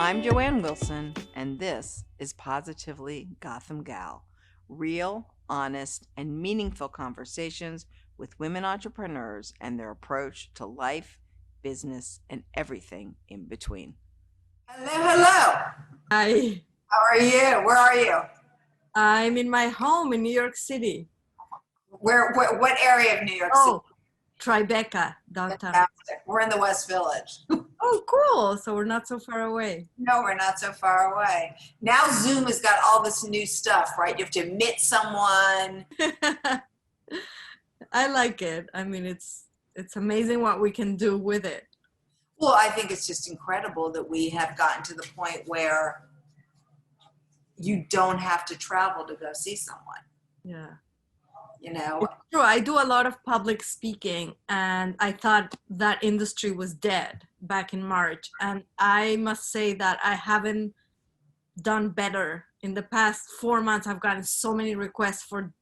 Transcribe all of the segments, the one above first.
I'm Joanne Wilson, and this is Positively Gotham Gal. Real, honest, and meaningful conversations with women entrepreneurs and their approach to life, business, and everything in between. Hello, hello. Hi, How are you? Where are you? I'm in my home in New York City. What area of New York Oh, Tribeca, City? downtown. Fantastic. We're in the West Village. Oh, cool. So we're not so far away. No, we're not so far away. Now Zoom has got all this new stuff, right? You have to meet someone. I like it. I mean, it's amazing what we can do with it. Well, I think it's just incredible that we have gotten to the point where you don't have to travel to go see someone. Yeah. You know? It's true. I do a lot of public speaking, and I thought that industry was dead back in March. And I must say that I haven't done better. In the past 4 months, I've gotten so many requests for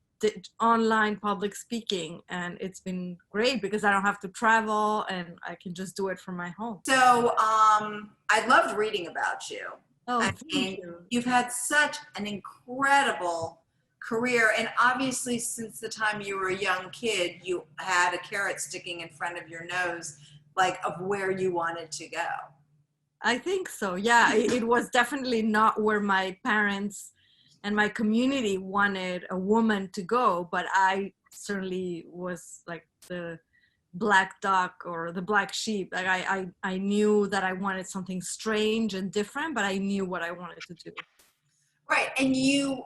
online public speaking, and it's been great because I don't have to travel and I can just do it from my home. So I loved reading about you. Oh, I thank mean, you. you've had such an incredible career, and obviously since the time you were a young kid, you had a carrot sticking in front of your nose, like of where you wanted to go. I think so. Yeah, it was definitely not where my parents and my community wanted a woman to go, but I certainly was like the black duck or the black sheep. Like I knew that I wanted something strange and different, but I knew what I wanted to do. Right, and you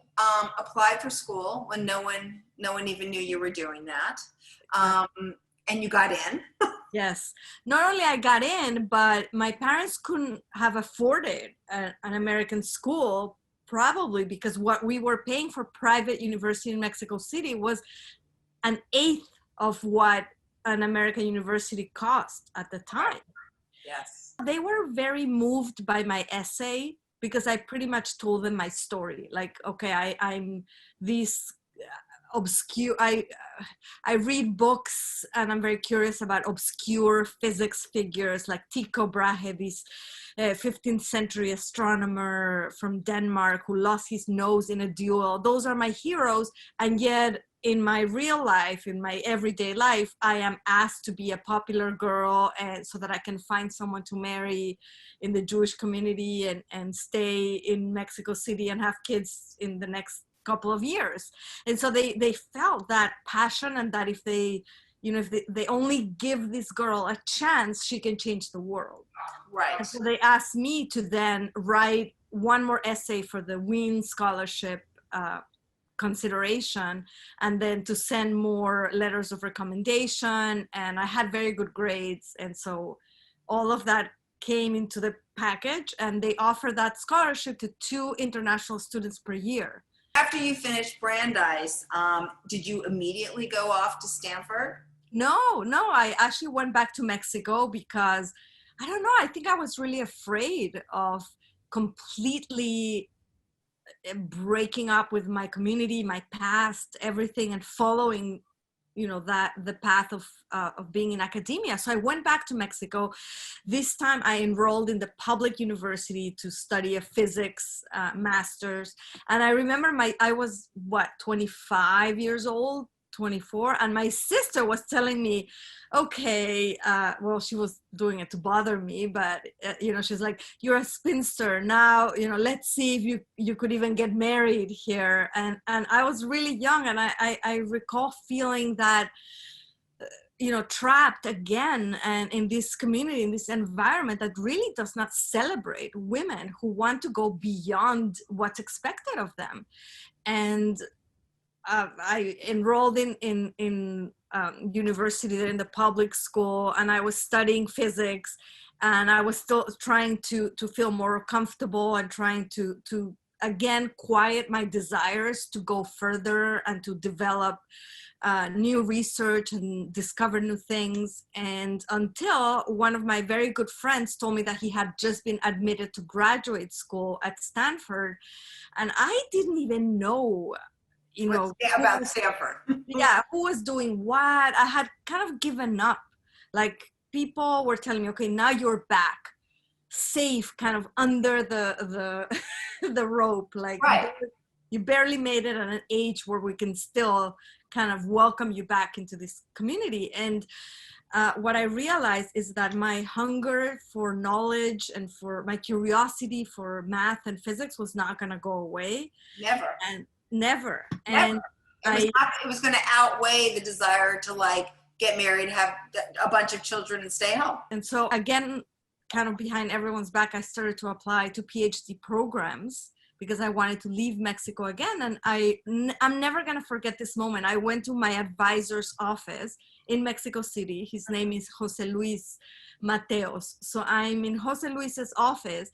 applied for school when no one even knew you were doing that, and you got in. Yes. Not only I got in, but my parents couldn't have afforded an American school, probably because what we were paying for private university in Mexico City was an eighth of what an American university cost at the time. Yes. They were very moved by my essay because I pretty much told them my story. Like, okay, I'm this obscure, I read books and I'm very curious about obscure physics figures like Tycho Brahe, this 15th century astronomer from Denmark who lost his nose in a duel. Those are my heroes, and yet in my real life, in my everyday life, I am asked to be a popular girl, and so that I can find someone to marry in the Jewish community and stay in Mexico City and have kids in the next couple of years. And so they felt that passion, and that if they, if they only give this girl a chance, she can change the world. Right. And so they asked me to then write one more essay for the Wien Scholarship consideration, and then to send more letters of recommendation. And I had very good grades, and so all of that came into the package, and they offered that scholarship to 2 international students per year. After you finished Brandeis, did you immediately go off to Stanford? No, I actually went back to Mexico because, I don't know, I think I was really afraid of completely breaking up with my community, my past, everything, and following, that the path of being in academia. So I went back to Mexico. This time I enrolled in the public university to study a physics master's. And I remember I was 25 years old, 24, and my sister was telling me, okay, well, she was doing it to bother me, but she's like, you're a spinster now, let's see if you could even get married here. And I was really young, and I recall feeling that trapped again, and in this community, in this environment that really does not celebrate women who want to go beyond what's expected of them. And I enrolled in university there in the public school, and I was studying physics, and I was still trying to feel more comfortable and trying to again quiet my desires to go further and to develop new research and discover new things. And until one of my very good friends told me that he had just been admitted to graduate school at Stanford, and I didn't even know about Stanford. Yeah, who was doing what. I had kind of given up. Like, people were telling me, okay, now you're back, safe kind of under the the rope, like Right. you barely made it at an age where we can still kind of welcome you back into this community. And what I realized is that my hunger for knowledge and for my curiosity for math and physics was not going to go away. Never. And never. Never. And It was going to outweigh the desire to like get married, have a bunch of children, and stay home. And so again, kind of behind everyone's back, I started to apply to PhD programs because I wanted to leave Mexico again. And I'm never going to forget this moment. I went to my advisor's office in Mexico City. His name is Jose Luis Mateos. So I'm in Jose Luis's office,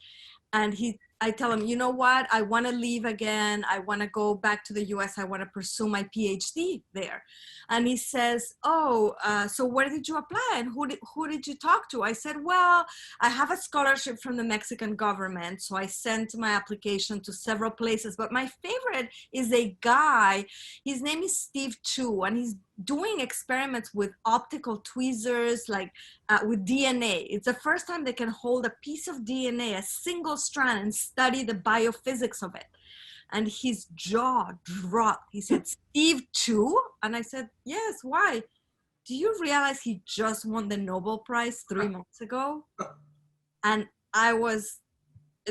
and I tell him, you know what? I want to leave again. I want to go back to the US. I want to pursue my PhD there. And he says, oh, so where did you apply? And who did you talk to? I said, well, I have a scholarship from the Mexican government. So I sent my application to several places. But my favorite is a guy. His name is Steve Chu, and he's doing experiments with optical tweezers, like with DNA. It's the first time they can hold a piece of DNA, a single strand, and study the biophysics of it. And his jaw dropped. He said, Steve Chu? And I said, yes, why? Do you realize he just won the Nobel Prize 3 months ago? And I was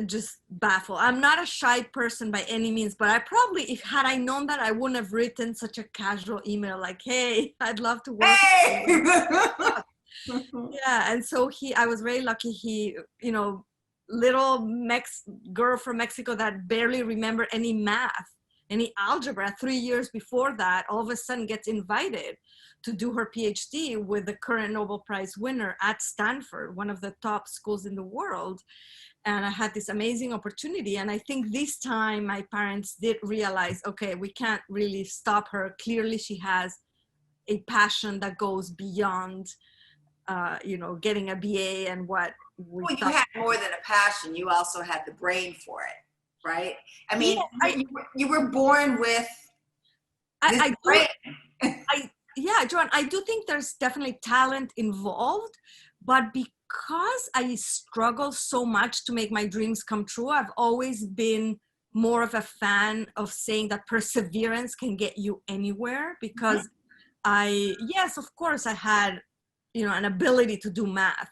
just baffled. I'm not a shy person by any means, but I probably, if had I known that, I wouldn't have written such a casual email like, hey, I'd love to work with you. Yeah, and so I was very lucky. He, little girl from Mexico that barely remembered any math, any algebra 3 years before that, all of a sudden gets invited to do her PhD with the current Nobel Prize winner at Stanford, one of the top schools in the world. And I had this amazing opportunity. And I think this time my parents did realize, okay, we can't really stop her. Clearly she has a passion that goes beyond, getting a BA and what we Well, you had more than a passion. You also had the brain for it, right? I mean, yeah, you were born with this brain. Joanne, I do think there's definitely talent involved, but because I struggle so much to make my dreams come true, I've always been more of a fan of saying that perseverance can get you anywhere, because yes, of course I had, an ability to do math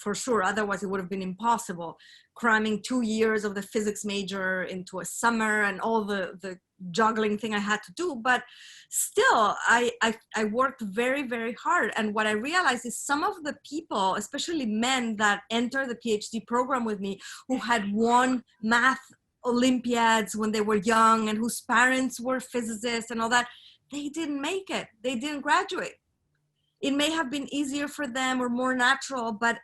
for sure. Otherwise it would have been impossible. Cramming 2 years of the physics major into a summer and all the juggling thing I had to do. But still, I worked very, very hard. And what I realized is some of the people, especially men that enter the PhD program with me, who had won math Olympiads when they were young and whose parents were physicists and all that, they didn't make it. They didn't graduate. It may have been easier for them or more natural, but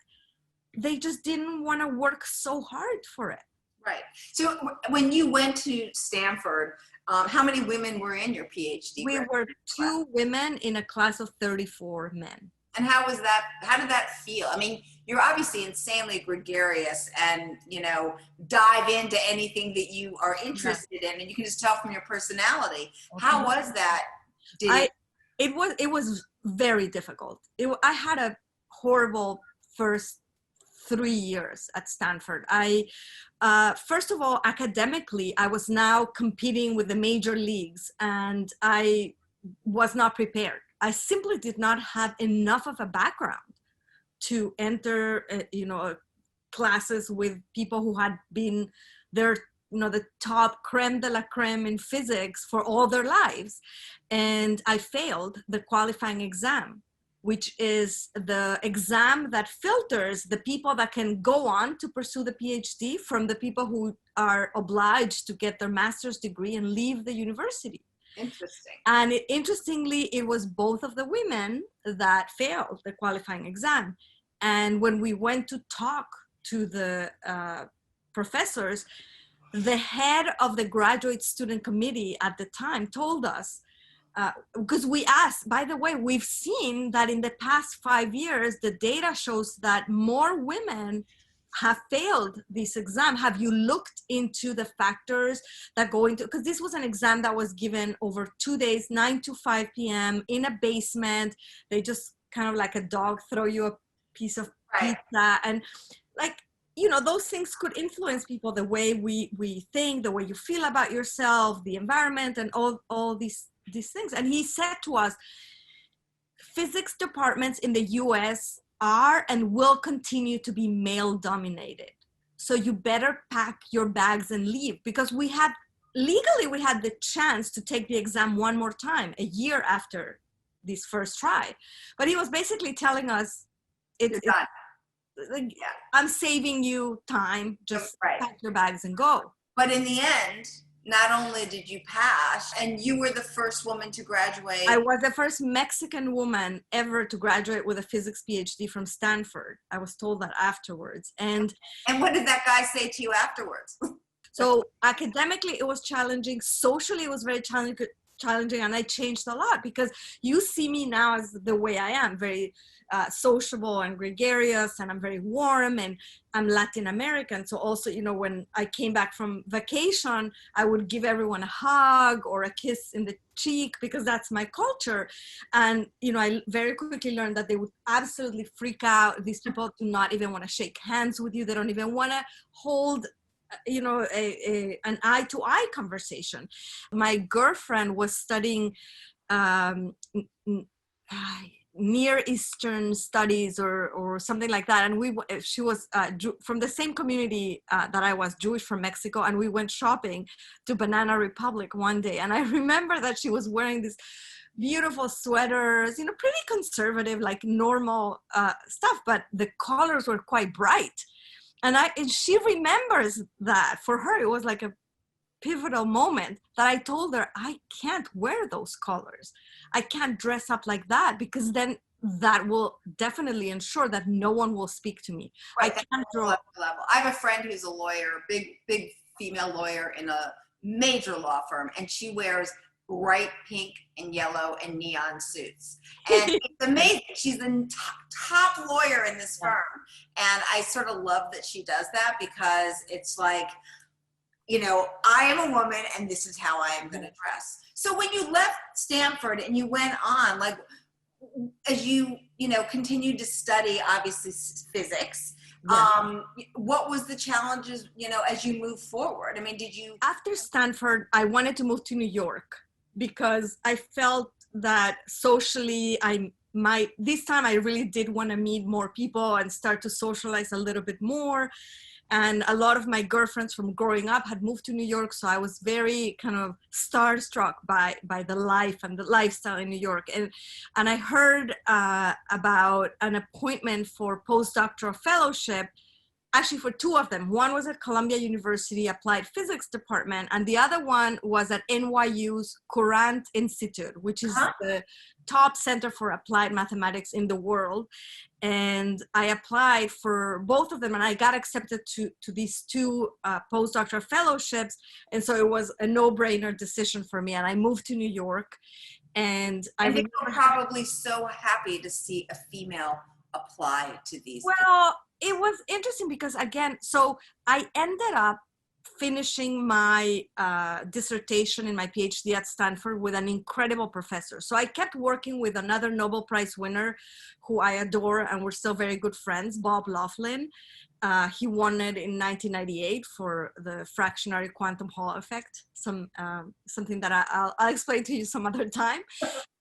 they just didn't want to work so hard for it. Right. So when you went to Stanford, how many women were in your PhD? We were 2 women in a class of 34 men. And how was that? How did that feel? I mean, you're obviously insanely gregarious and, dive into anything that you are interested in, and you can just tell from your personality. Okay. How was that? It was very difficult. I had a horrible first 3 years at Stanford. First of all, academically, I was now competing with the major leagues, and I was not prepared. I simply did not have enough of a background to enter, classes with people who had been there, the top creme de la creme in physics for all their lives. And I failed the qualifying exam, which is the exam that filters the people that can go on to pursue the PhD from the people who are obliged to get their master's degree and leave the university. Interesting. And interestingly, it was both of the women that failed the qualifying exam. And when we went to talk to the professors, the head of the graduate student committee at the time told us, because we asked, by the way, we've seen that in the past 5 years, the data shows that more women have failed this exam. Have you looked into the factors that go into, because this was an exam that was given over 2 days, 9 to 5 p.m. in a basement. They just kind of like a dog throw you a piece of pizza. And like, you know, those things could influence people, the way we think, the way you feel about yourself, the environment, and all these things. And he said to us, physics departments in the US are and will continue to be male dominated. So you better pack your bags and leave, because we had the chance to take the exam one more time a year after this first try. But he was basically telling us, You're done. like, Yeah. I'm saving you time, just Right. pack your bags and go. But in the end, not only did you pass, and you were the first woman to graduate. I was the first Mexican woman ever to graduate with a physics PhD from Stanford. I was told that afterwards. And what did that guy say to you afterwards? so academically, it was challenging. Socially, it was very challenging, and I changed a lot, because you see me now as the way I am, very sociable and gregarious, and I'm very warm, and I'm Latin American. So also, you know, when I came back from vacation, I would give everyone a hug or a kiss in the cheek, because that's my culture. And, you know, I very quickly learned that they would absolutely freak out. These people do not even want to shake hands with you. They don't even want to hold, you know, an eye-to-eye conversation. My girlfriend was studying Near Eastern studies or something like that, and she was from the same community that I was, Jewish from Mexico, and we went shopping to Banana Republic one day, and I remember that she was wearing these beautiful sweaters, you know, pretty conservative, like normal stuff, but the colors were quite bright. And she remembers that. For her, it was like a pivotal moment that I told her, I can't wear those colors. I can't dress up like that, because then that will definitely ensure that no one will speak to me. Right, I can't draw. Level. I have a friend who's a lawyer, big female lawyer in a major law firm, and she wears bright pink and yellow and neon suits. And it's amazing. She's the top lawyer in this firm. And I sort of love that she does that, because it's like, you know, I am a woman and this is how I am going to dress. So when you left Stanford and you went on, like, as you know, continued to study, obviously, physics, what was the challenges, you know, as you move forward? I mean, did you? After Stanford, I wanted to move to New York, because I felt that socially this time I really did want to meet more people and start to socialize a little bit more. And a lot of my girlfriends from growing up had moved to New York, so I was very kind of starstruck by the life and the lifestyle in New York. And I heard about an appointment for postdoctoral fellowship, actually for two of them. One was at Columbia University Applied Physics Department, and the other one was at NYU's Courant Institute, which is the top center for applied mathematics in the world. And I applied for both of them, and I got accepted to these two postdoctoral fellowships. And so it was a no-brainer decision for me, and I moved to New York. And I were probably so happy to see a female apply to these. Well, it was interesting because, again, so I ended up finishing my dissertation in my PhD at Stanford with an incredible professor. So I kept working with another Nobel Prize winner who I adore, and we're still very good friends, Bob Laughlin. He won it in 1998 for the fractionary quantum Hall effect, something that I'll explain to you some other time.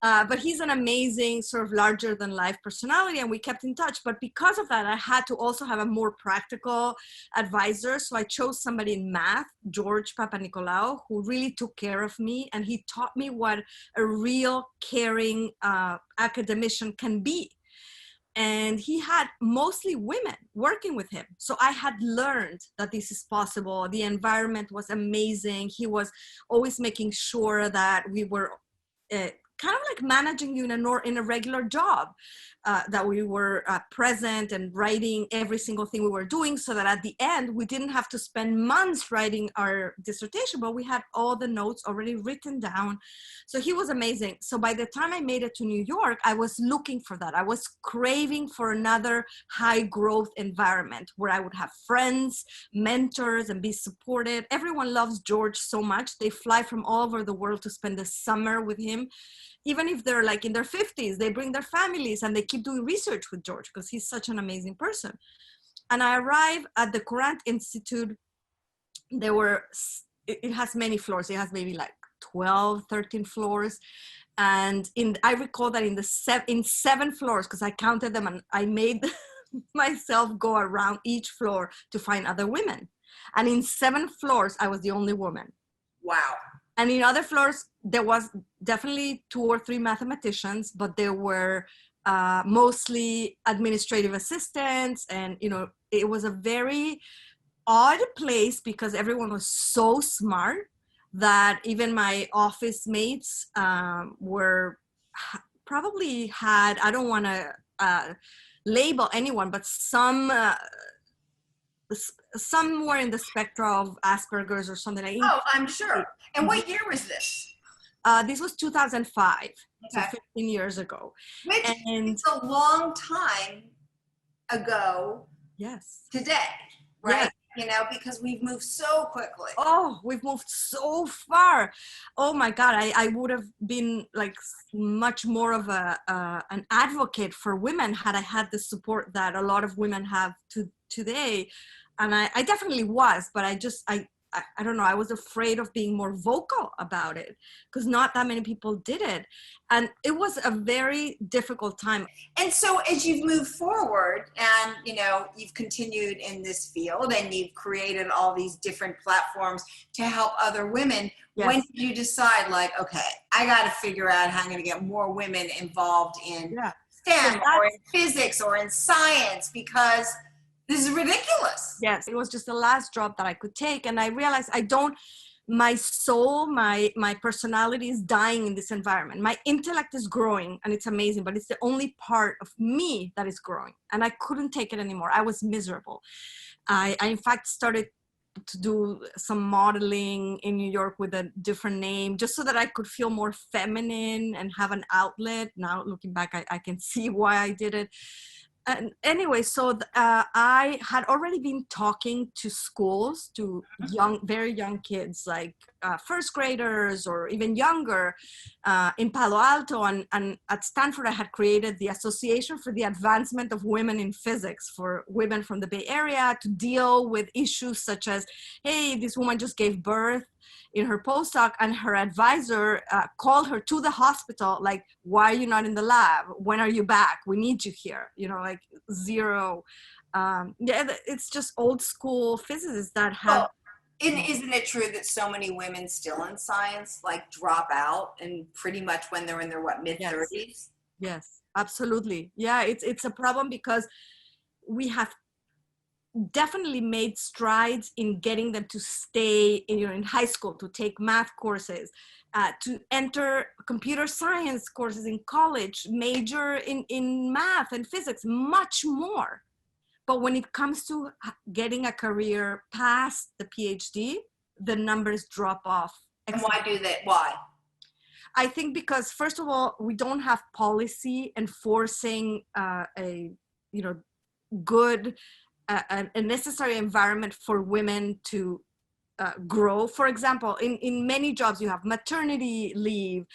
But he's an amazing sort of larger than life personality, and we kept in touch. But because of that, I had to also have a more practical advisor. So I chose somebody in math, George Papanikolaou, who really took care of me. And he taught me what a real caring academician can be. And he had mostly women working with him. So I had learned that this is possible. The environment was amazing. He was always making sure that we were kind of like managing you in a regular job, that we were present and writing every single thing we were doing, so that at the end, we didn't have to spend months writing our dissertation, but we had all the notes already written down. So he was amazing. So by the time I made it to New York, I was looking for that. I was craving for another high growth environment where I would have friends, mentors, and be supported. Everyone loves George so much. They fly from all over the world to spend the summer with him. Even if they're like in their 50s, they bring their families and they keep doing research with George because he's such an amazing person. And I arrived at the Courant Institute. It has many floors. It has maybe like 12, 13 floors. And I recall that in 7 floors, because I counted them and I made myself go around each floor to find other women. And in 7 floors, I was the only woman. Wow. And in other floors, there was definitely 2 or 3 mathematicians, but there were mostly administrative assistants. And, it was a very odd place because everyone was so smart that even my office mates probably had, I don't want to label anyone, but some were in the spectrum of Asperger's or something like that. Oh, I'm sure. And what year was this? This was 2005, okay. so 15 years ago. Which is a long time ago. Yes. Today, right? Yes. Because we've moved so quickly. Oh, we've moved so far. Oh my God, I would have been like much more of an advocate for women had I had the support that a lot of women have today. And I definitely was, but I don't know, I was afraid of being more vocal about it because not that many people did it. And it was a very difficult time. And so as you've moved forward and, you've continued in this field and you've created all these different platforms to help other women, yes. When did you decide okay, I got to figure out how I'm going to get more women involved in STEM or in physics or in science because this is ridiculous. Yes, it was just the last drop that I could take. And I realized my soul, my personality is dying in this environment. My intellect is growing and it's amazing, but it's the only part of me that is growing. And I couldn't take it anymore. I was miserable. I in fact started to do some modeling in New York with a different name, just so that I could feel more feminine and have an outlet. Now looking back, I can see why I did it. And anyway, so I had already been talking to schools, to very young kids, like first graders or even younger in Palo Alto. And at Stanford, I had created the Association for the Advancement of Women in Physics for women from the Bay Area to deal with issues such as, hey, this woman just gave birth in her postdoc and her advisor called her to the hospital, like, why are you not in the lab? When are you back? We need you here. Like zero. It's just old school physicists that have. Well, isn't it true that so many women still in science drop out and pretty much when they're in their mid-30s? Yes, absolutely. Yeah, it's a problem because we have definitely made strides in getting them to stay in high school, to take math courses, to enter computer science courses in college, major in math and physics, much more. But when it comes to getting a career past the PhD, the numbers drop off. And why do that? Why? I think because, first of all, we don't have policy enforcing a good a necessary environment for women to grow. For example, in many jobs, you have maternity leave.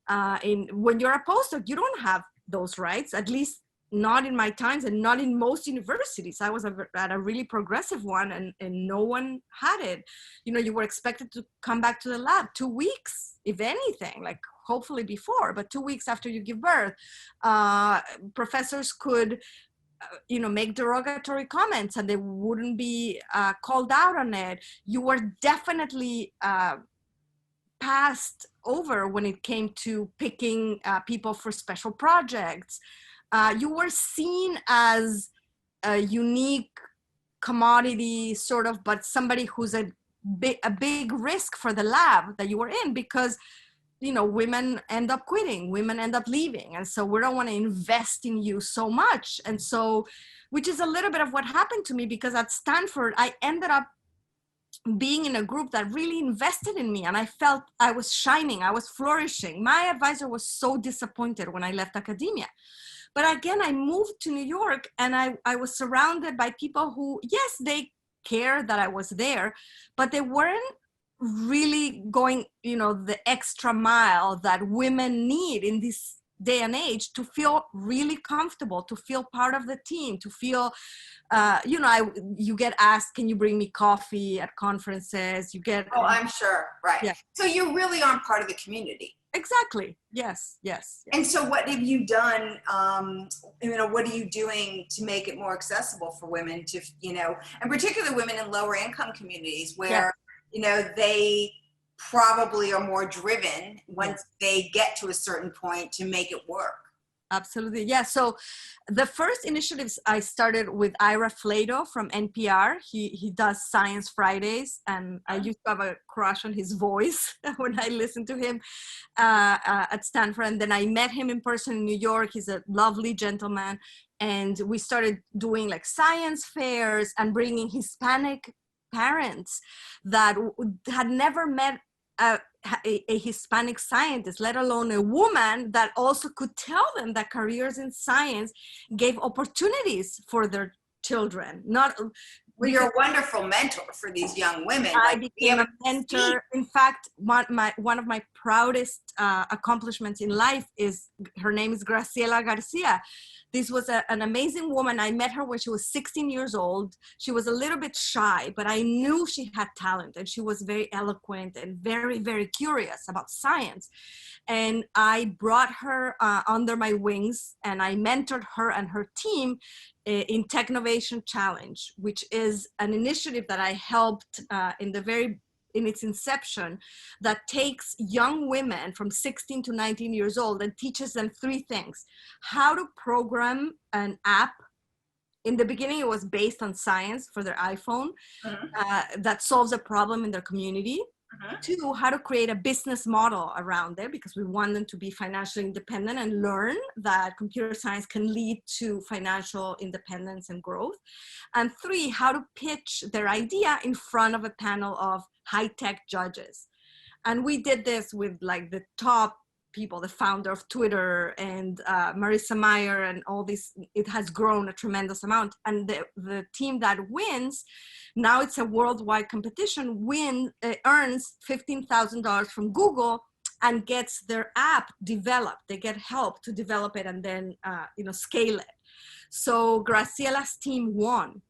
When you're a postdoc, you don't have those rights, at least not in my times and not in most universities. I was at a really progressive one and no one had it. You were expected to come back to the lab 2 weeks, if anything, hopefully before, but 2 weeks after you give birth. Professors could make derogatory comments and they wouldn't be called out on it. You were definitely passed over when it came to picking people for special projects. You were seen as a unique commodity sort of, but somebody who's a big risk for the lab that you were in, because women end up quitting, women end up leaving. And so we don't want to invest in you so much. And so, which is a little bit of what happened to me, because at Stanford, I ended up being in a group that really invested in me. And I felt I was shining, I was flourishing. My advisor was so disappointed when I left academia. But again, I moved to New York and I was surrounded by people who, yes, they cared that I was there, but they weren't really going, the extra mile that women need in this day and age to feel really comfortable, to feel part of the team, to feel, you get asked, can you bring me coffee at conferences? You get, Oh, I'm sure. Right. yeah, So you really are part of the community. exactly. Yes, yes, yes. And so what have you done, what are you doing to make it more accessible for women to, and particularly women in lower income communities where, they probably are more driven once they get to a certain point to make it work. Absolutely. Yeah. So the first initiatives I started with Ira Flato from NPR. He does Science Fridays, and I used to have a crush on his voice when I listened to him at Stanford. And then I met him in person in New York. He's a lovely gentleman. And we started doing like science fairs and bringing Hispanic parents that had never met a Hispanic scientist, let alone a woman that also could tell them that careers in science gave opportunities for their children. Well, you're a wonderful mentor for these young women. I became a mentor. In fact, one of my proudest accomplishments in life is, her name is Graciela Garcia. This was an amazing woman. I met her when she was 16 years old. She was a little bit shy, but I knew she had talent, and she was very eloquent and very, very curious about science. And I brought her under my wings, and I mentored her and her team in Technovation Challenge, which is an initiative that I helped in its inception, that takes young women from 16 to 19 years old and teaches them three things: how to program an app. In the beginning, it was based on science for their iPhone that solves a problem in their community. Two, how to create a business model around it, because we want them to be financially independent and learn that computer science can lead to financial independence and growth. And three, how to pitch their idea in front of a panel of high-tech judges. And we did this with like the top people, the founder of Twitter and Marissa Mayer and all this. It has grown a tremendous amount. And the team that wins, now it's a worldwide competition, earns $15,000 from Google and gets their app developed. They get help to develop it and then scale it. So Graciela's team won.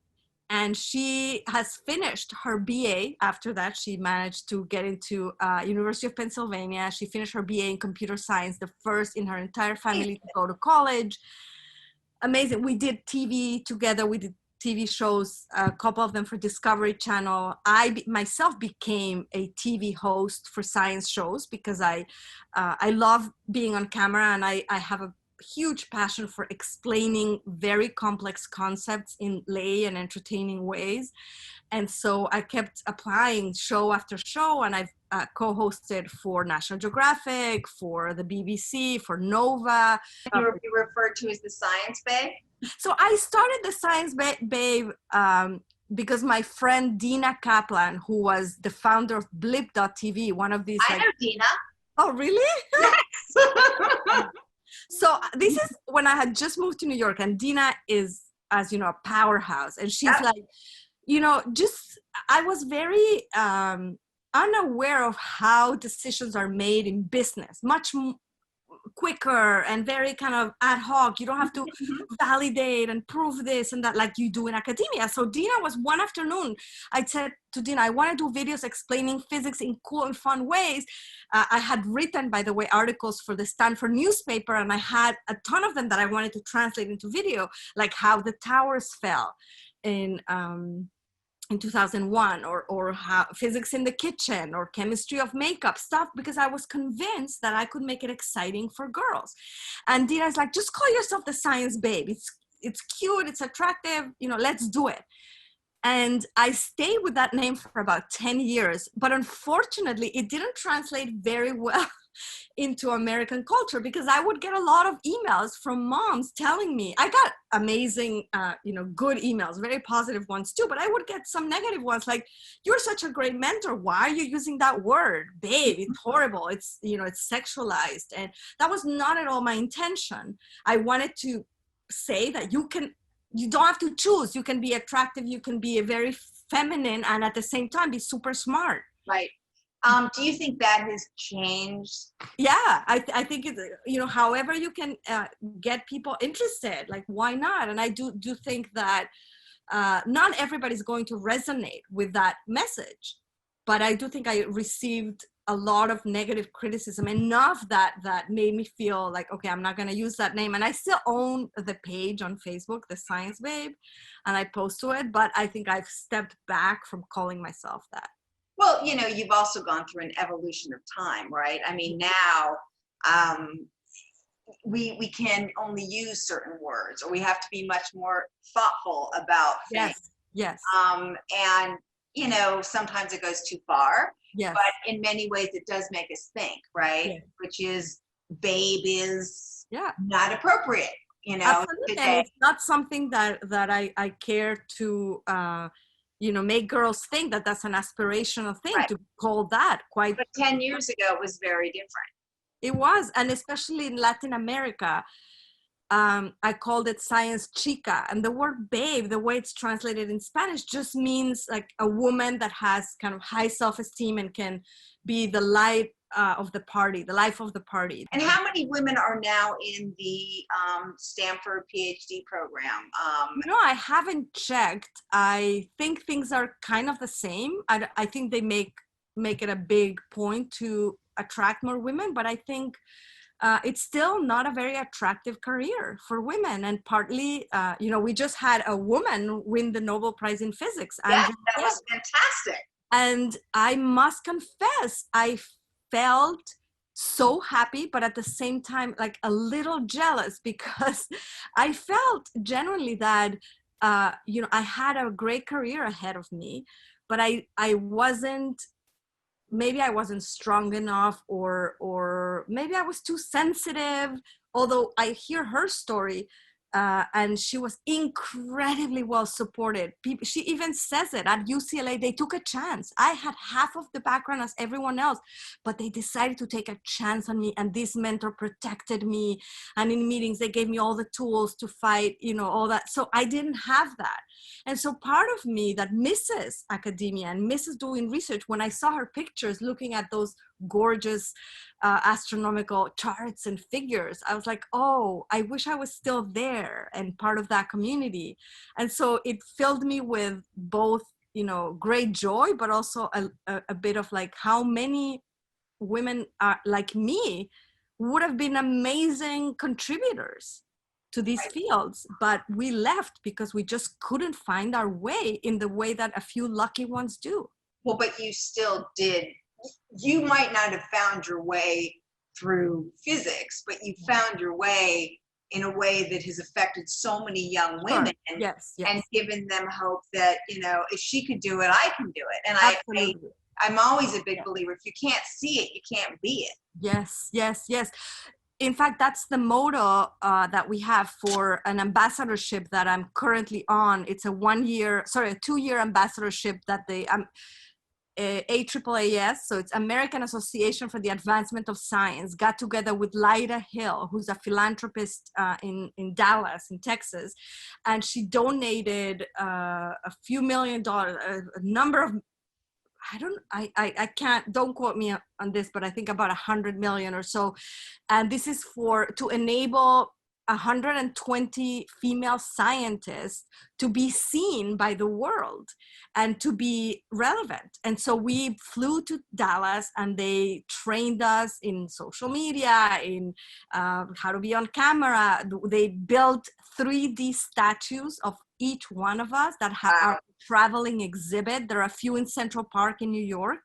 And she has finished her BA. After that, she managed to get into University of Pennsylvania. She finished her BA in computer science, the first in her entire family to go to college. Amazing. We did TV together. We did TV shows, a couple of them for Discovery Channel. I myself became a TV host for science shows because I love being on camera, and I have a huge passion for explaining very complex concepts in lay and entertaining ways. And so I kept applying show after show, and I've co-hosted for National Geographic, for the BBC, for Nova. You were referred to as the Science Babe? So I started the Science Babe because my friend Dina Kaplan, who was the founder of Blip.tv, one of these— I know Dina. Oh, really? Yes. So this is when I had just moved to New York, and Dina is, as you know, a powerhouse. And she's like, I was very unaware of how decisions are made in business, much quicker and very kind of ad hoc. You don't have to validate and prove this and that like you do in academia. So Dina was one afternoon, I said to Dina, I want to do videos explaining physics in cool and fun ways. I had written, by the way, articles for the Stanford newspaper, and I had a ton of them that I wanted to translate into video, like how the towers fell in 2001, or how physics in the kitchen, or chemistry of makeup stuff, because I was convinced that I could make it exciting for girls. And Dina's like, just call yourself the Science Babe. It's cute, it's attractive, let's do it. And I stayed with that name for about 10 years, but unfortunately it didn't translate very well into American culture, because I would get a lot of emails from moms telling me— I got amazing, good emails, very positive ones too, but I would get some negative ones like, you're such a great mentor. Why are you using that word, babe? It's horrible. It's, it's sexualized. And that was not at all my intention. I wanted to say that you don't have to choose. You can be attractive. You can be a very feminine and at the same time be super smart. Right. Do you think that has changed? Yeah, I think it, however you can get people interested, like why not? And I do think that not everybody's going to resonate with that message, but I do think I received a lot of negative criticism, enough that made me feel like, okay, I'm not going to use that name. And I still own the page on Facebook, The Science Babe, and I post to it, but I think I've stepped back from calling myself that. Well, you've also gone through an evolution of time, right? I mean, now we can only use certain words, or we have to be much more thoughtful about things. Yes. And sometimes it goes too far. Yes. But in many ways, it does make us think, right? Yeah. Which is, babe is Yeah. not appropriate, Absolutely. today. And it's not something that I care to make girls think that that's an aspirational thing, Right. to call that quite. But 10 years ago, it was very different. It was, and especially in Latin America, I called it science chica, and the word babe, the way it's translated in Spanish, just means like a woman that has kind of high self-esteem and can be the light of the party, the life of the party. And how many women are now in the Stanford PhD program? I haven't checked. I think things are kind of the same. I think they make it a big point to attract more women, but I think it's still not a very attractive career for women. And partly, we just had a woman win the Nobel Prize in Physics. Yeah, that was fantastic. And I must confess, I felt so happy, but at the same time, like a little jealous, because I felt genuinely that, I had a great career ahead of me, but maybe I wasn't strong enough, or maybe I was too sensitive. Although I hear her story, and she was incredibly well supported. She even says it at UCLA. They took a chance. I had half of the background as everyone else, but they decided to take a chance on me. And this mentor protected me. And in meetings, they gave me all the tools to fight, all that. So I didn't have that. And so part of me that misses academia and misses doing research, when I saw her pictures looking at those gorgeous astronomical charts and figures, I was like, oh, I wish I was still there and part of that community. And so it filled me with both, great joy, but also a bit of like, how many women like me would have been amazing contributors to these fields, but we left because we just couldn't find our way in the way that a few lucky ones do. Well, but you still did. You might not have found your way through physics, but you found your way in a way that has affected so many young women. Yes. And given them hope that, if she could do it, I can do it. And I'm always a big believer, if you can't see it, you can't be it. Yes. In fact, that's the motto that we have for an ambassadorship that I'm currently on. It's a 2-year ambassadorship that AAAS, so it's American Association for the Advancement of Science, got together with Lyda Hill, who's a philanthropist in Dallas, in Texas, and she donated a few $1 million, a number of, I can't, don't quote me on this, but I think about 100 million or so. And this is to enable 120 female scientists to be seen by the world and to be relevant. And so we flew to Dallas and they trained us in social media, in how to be on camera. They built 3D statues of each one of us that have a traveling exhibit. There are a few in Central Park in New York.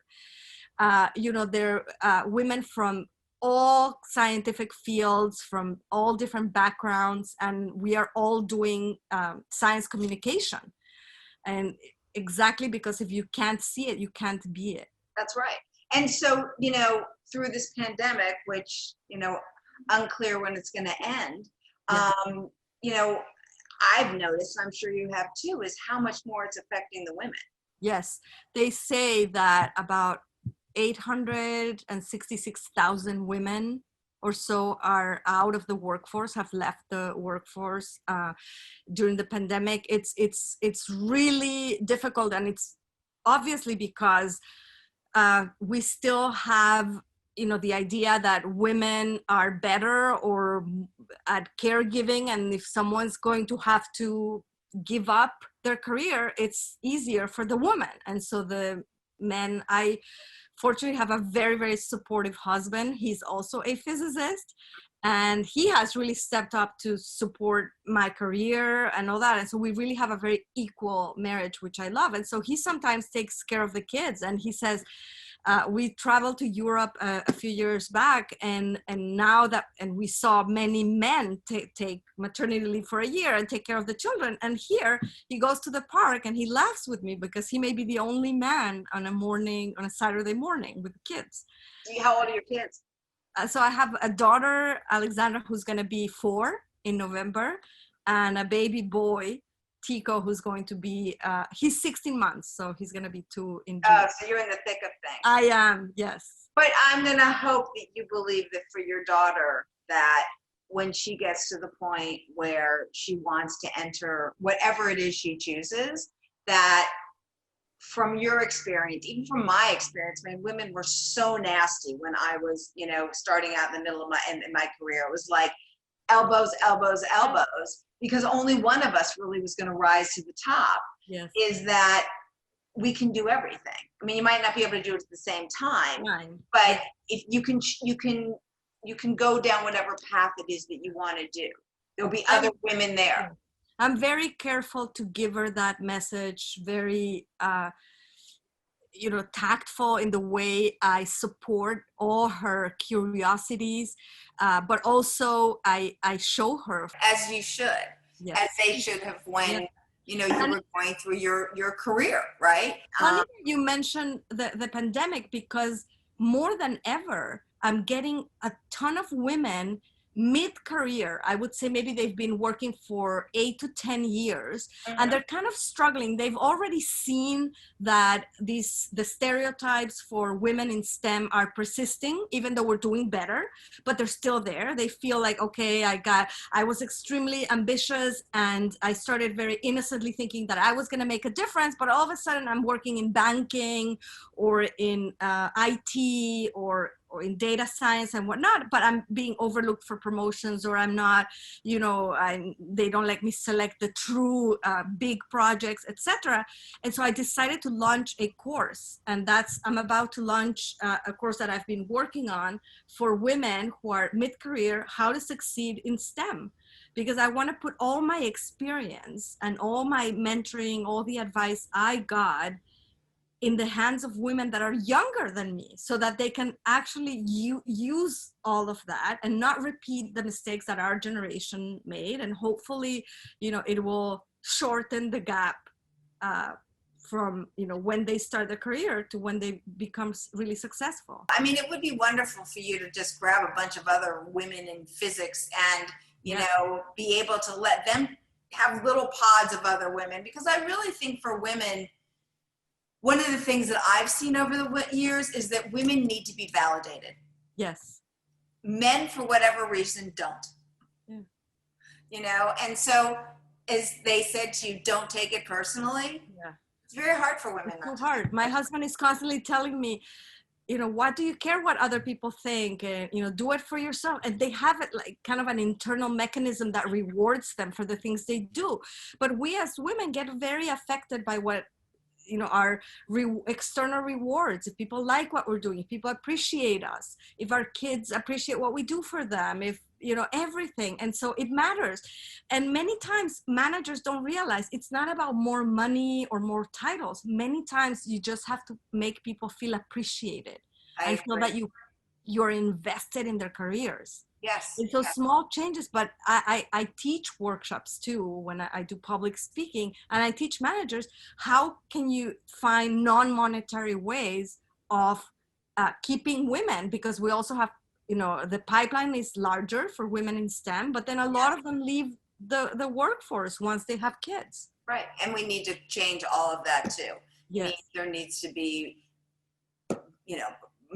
They're women from all scientific fields, from all different backgrounds, and we are all doing science communication. And exactly because if you can't see it, you can't be it. That's right. And so, through this pandemic, which, unclear when it's going to end, I've noticed, I'm sure you have too, is how much more it's affecting the women. Yes. They say that about 866,000 women or so are out of the workforce, have left the workforce during the pandemic. It's really difficult, and it's obviously because we still have, the idea that women are better or at caregiving, and if someone's going to have to give up their career, it's easier for the woman. And so the men, I fortunately have a very, very supportive husband. He's also a physicist, and he has really stepped up to support my career and all that. And so we really have a very equal marriage, which I love. And so he sometimes takes care of the kids, and he says, we traveled to Europe a few years back, and now that, and we saw many men take maternity leave for a year and take care of the children. And here he goes to the park and he laughs with me because he may be the only man on a Saturday morning with the kids. How old are your kids? So I have a daughter, Alexandra, who's going to be 4 in November, and a baby boy, Tico, who's going to be, he's 16 months, so he's going to be 2 in June. Oh, so you're in the thick of things. I am, yes. But I'm going to hope that you believe that for your daughter, that when she gets to the point where she wants to enter whatever it is she chooses, that from your experience, even from my experience, I mean, women were so nasty when I was, starting out in the middle of in my career. It was like elbows, elbows, elbows, because only one of us really was going to rise to the top. Yes. Is that we can do everything. I mean, you might not be able to do it at the same time, Right. but if you can go down whatever path it is that you want to do. There'll be other women there. I'm very careful to give her that message, very, tactful in the way I support all her curiosities, but also I show her. As you should, Yes. as they should have when, Yes. you were going through your career, right? Funny you mentioned the pandemic, because more than ever, I'm getting a ton of women mid-career. I would say maybe they've been working for 8 to 10 years, and they're kind of struggling. They've already seen that the stereotypes for women in STEM are persisting, even though we're doing better, but they're still there. They feel like, okay, I was extremely ambitious, and I started very innocently thinking that I was going to make a difference, but all of a sudden I'm working in banking or in IT or in data science and whatnot, but I'm being overlooked for promotions, or I'm not, they don't let me select the true big projects, etc. And so I decided to launch a course, and I'm about to launch a course that I've been working on for women who are mid-career, how to succeed in STEM. Because I want to put all my experience and all my mentoring, all the advice I got in the hands of women that are younger than me, so that they can actually use all of that and not repeat the mistakes that our generation made. And hopefully, it will shorten the gap from, when they start their career to when they become really successful. I mean, it would be wonderful for you to just grab a bunch of other women in physics and, be able to let them have little pods of other women, because I really think for women, one of the things that I've seen over the years is that women need to be validated. Yes. Men, for whatever reason, don't. Yeah. And so as they said to you, don't take it personally. Yeah. It's very hard for women. It's so hard. My husband is constantly telling me, what do you care what other people think? And, do it for yourself. And they have it like kind of an internal mechanism that rewards them for the things they do. But we as women get very affected by what, our external rewards. If people like what we're doing, if people appreciate us, if our kids appreciate what we do for them, if, everything. And so it matters. And many times managers don't realize it's not about more money or more titles. Many times you just have to make people feel appreciated and feel that you're invested in their careers. Yes. And so small changes, but I teach workshops too when I do public speaking, and I teach managers how can you find non-monetary ways of keeping women, because we also have, the pipeline is larger for women in STEM, but then a lot of them leave the workforce once they have kids. Right. And we need to change all of that too. Yes. There needs to be,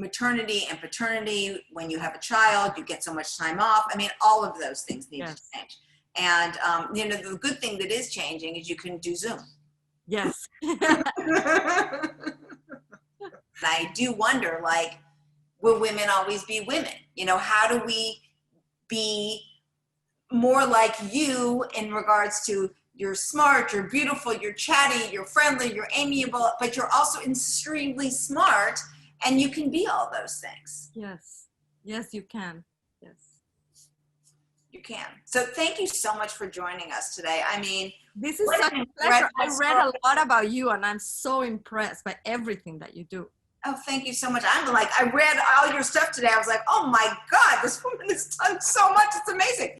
maternity and paternity. When you have a child, you get so much time off. I mean, all of those things need to change. And, the good thing that is changing is you can do Zoom. Yes. I do wonder, like, will women always be women? You know, how do we be more like you in regards to you're smart, you're beautiful, you're chatty, you're friendly, you're amiable, but you're also extremely smart, and you can be all those things. Yes. Yes, you can. Yes. You can. So thank you so much for joining us today. I mean, This is what such an a pleasure. I incredible read a story. lot about you, and I'm so impressed by everything that you do. Oh, thank you so much. I'm like, I read all your stuff today. I was like, oh my God, this woman has done so much. It's amazing.